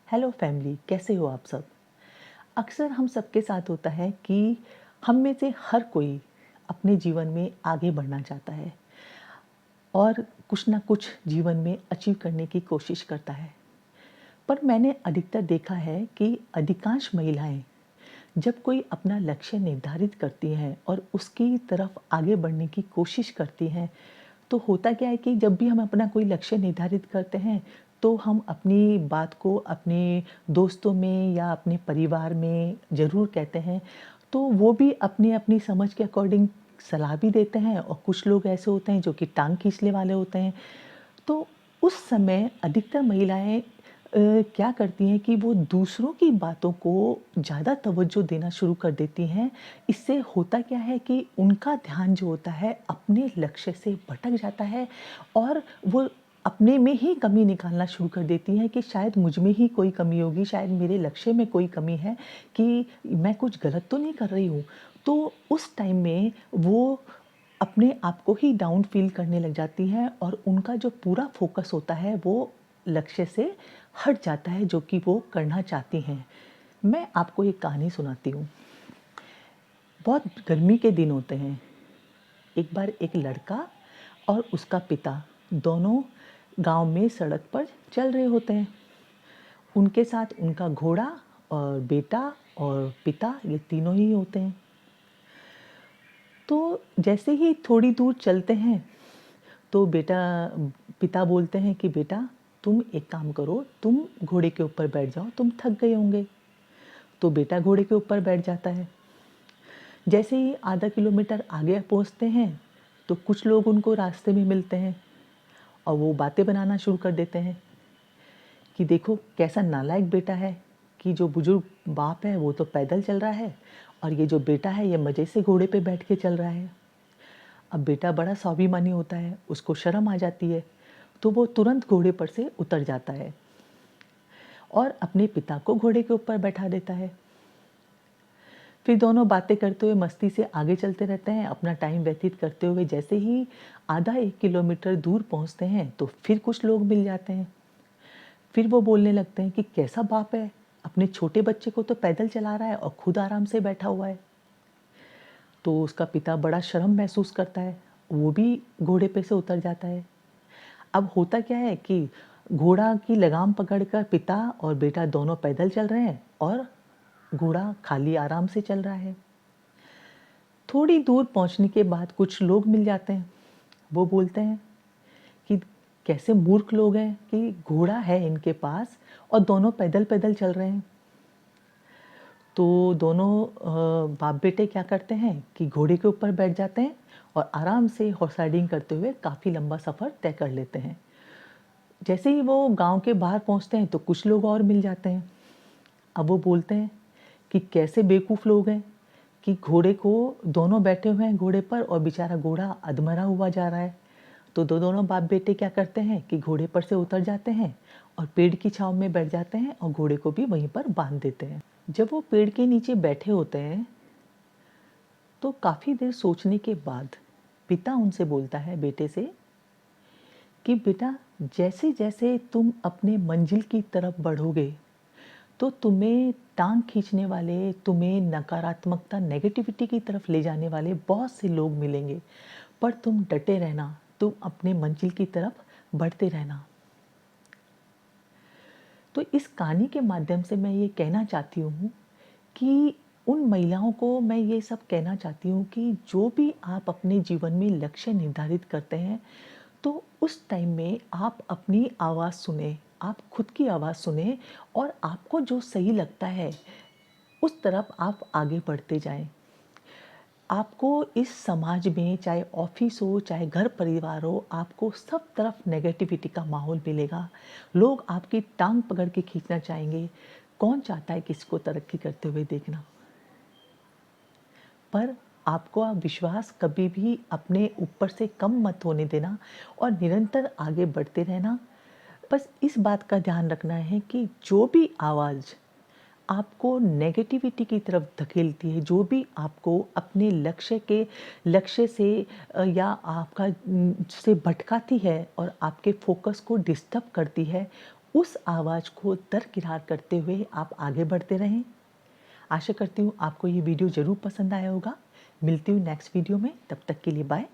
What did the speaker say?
Hello family, कैसे हो आप सब। अक्सर हम सबके साथ होता है कि हम में से हर कोई अपने जीवन में आगे बढ़ना चाहता है और कुछ ना कुछ जीवन में अचीव करने की कोशिश करता है। पर मैंने अधिकतर देखा है कि अधिकांश महिलाएं जब कोई अपना लक्ष्य निर्धारित करती हैं और उसकी तरफ आगे बढ़ने की कोशिश करती हैं, तो होता क्या है कि जब भी हम अपना कोई लक्ष्य निर्धारित करते हैं, तो हम अपनी बात को अपने दोस्तों में या अपने परिवार में ज़रूर कहते हैं। तो वो भी अपनी-अपनी समझ के अकॉर्डिंग सलाह भी देते हैं और कुछ लोग ऐसे होते हैं जो कि टाँग खींचने वाले होते हैं। तो उस समय अधिकतर महिलाएँ क्या करती हैं कि वो दूसरों की बातों को ज़्यादा तवज्जो देना शुरू कर देती हैं। इससे होता क्या है कि उनका ध्यान जो होता है अपने लक्ष्य से भटक जाता है और वो अपने में ही कमी निकालना शुरू कर देती हैं कि शायद मुझ में ही कोई कमी होगी, शायद मेरे लक्ष्य में कोई कमी है कि मैं कुछ गलत तो नहीं कर रही हूँ। तो उस टाइम में वो अपने आप को ही डाउन फ़ील करने लग जाती हैं और उनका जो पूरा फ़ोकस होता है वो लक्ष्य से हट जाता है जो कि वो करना चाहती हैं। मैं आपको एक कहानी सुनाती हूँ। बहुत गर्मी के दिन होते हैं। एक बार एक लड़का और उसका पिता दोनों गाँव में सड़क पर चल रहे होते हैं। उनके साथ उनका घोड़ा और बेटा और पिता ये तीनों ही होते हैं। तो जैसे ही थोड़ी दूर चलते हैं तो पिता बोलते हैं कि बेटा तुम एक काम करो, तुम घोड़े के ऊपर बैठ जाओ, तुम थक गए होंगे। तो बेटा घोड़े के ऊपर बैठ जाता है। जैसे ही आधा किलोमीटर आगे पहुंचते हैं तो कुछ लोग उनको रास्ते में मिलते हैं और वो बातें बनाना शुरू कर देते हैं कि देखो कैसा नालायक बेटा है कि जो बुजुर्ग बाप है वो तो पैदल चल रहा है और ये जो बेटा है ये मज़े से घोड़े पे बैठ के चल रहा है। अब बेटा बड़ा स्वाभिमानी होता है, उसको शर्म आ जाती है, तो वो तुरंत घोड़े पर से उतर जाता है और अपने पिता को घोड़े के ऊपर बैठा देता है। फिर दोनों बातें करते हुए मस्ती से आगे चलते रहते हैं, अपना टाइम व्यतीत करते हुए जैसे ही आधा 1 किलोमीटर दूर पहुंचते हैं तो फिर कुछ लोग मिल जाते हैं। फिर वो बोलने लगते हैं कि कैसा बाप है, अपने छोटे बच्चे को तो पैदल चला रहा है और खुद आराम से बैठा हुआ है। तो उसका पिता बड़ा शर्म महसूस करता है, वो भी घोड़े पे से उतर जाता है। अब होता क्या है कि घोड़ा की लगाम पकड़कर पिता और बेटा दोनों पैदल चल रहे हैं और घोड़ा खाली आराम से चल रहा है। थोड़ी दूर पहुंचने के बाद कुछ लोग मिल जाते हैं। वो बोलते हैं कि कैसे मूर्ख लोग हैं कि घोड़ा है इनके पास और दोनों पैदल पैदल चल रहे हैं। तो दोनों बाप बेटे क्या करते हैं कि घोड़े के ऊपर बैठ जाते हैं और आराम से हॉर्स राइडिंग करते हुए काफ़ी लंबा सफ़र तय कर लेते हैं। जैसे ही वो गांव के बाहर पहुंचते हैं तो कुछ लोग और मिल जाते हैं। अब वो बोलते हैं कि कैसे बेवकूफ़ लोग हैं कि घोड़े को दोनों बैठे हुए हैं घोड़े पर और बेचारा घोड़ा अधमरा हुआ जा रहा है। तो दोनों बाप बेटे क्या करते हैं कि घोड़े पर से उतर जाते हैं और पेड़ की छाँव में बैठ जाते हैं और घोड़े को भी वहीं पर बांध देते हैं। जब वो पेड़ के नीचे बैठे होते हैं तो काफ़ी देर सोचने के बाद पिता उनसे बोलता है बेटे से कि बेटा जैसे जैसे तुम अपने मंजिल की तरफ बढ़ोगे तो तुम्हें टांग खींचने वाले, तुम्हें नकारात्मकता नेगेटिविटी की तरफ ले जाने वाले बहुत से लोग मिलेंगे, पर तुम डटे रहना, तुम अपने मंजिल की तरफ बढ़ते रहना। तो इस कहानी के माध्यम से मैं ये कहना चाहती हूँ कि उन महिलाओं को मैं ये सब कहना चाहती हूँ कि जो भी आप अपने जीवन में लक्ष्य निर्धारित करते हैं तो उस टाइम में आप अपनी आवाज़ सुने, आप खुद की आवाज़ सुने और आपको जो सही लगता है उस तरफ आप आगे बढ़ते जाएं। आपको इस समाज में चाहे ऑफिस हो चाहे घर परिवार हो, आपको सब तरफ नेगेटिविटी का माहौल मिलेगा। लोग आपकी टांग पकड़ के खींचना चाहेंगे। कौन चाहता है किसी को तरक्की करते हुए देखना। पर आपको आप विश्वास कभी भी अपने ऊपर से कम मत होने देना और निरंतर आगे बढ़ते रहना। बस इस बात का ध्यान रखना है कि जो भी आवाज़ आपको नेगेटिविटी की तरफ धकेलती है, जो भी आपको अपने लक्ष्य से या आपका से भटकाती है और आपके फोकस को डिस्टर्ब करती है, उस आवाज़ को दरकिनार करते हुए आप आगे बढ़ते रहें। आशा करती हूँ आपको ये वीडियो ज़रूर पसंद आया होगा। मिलती हूँ नेक्स्ट वीडियो में, तब तक के लिए बाय।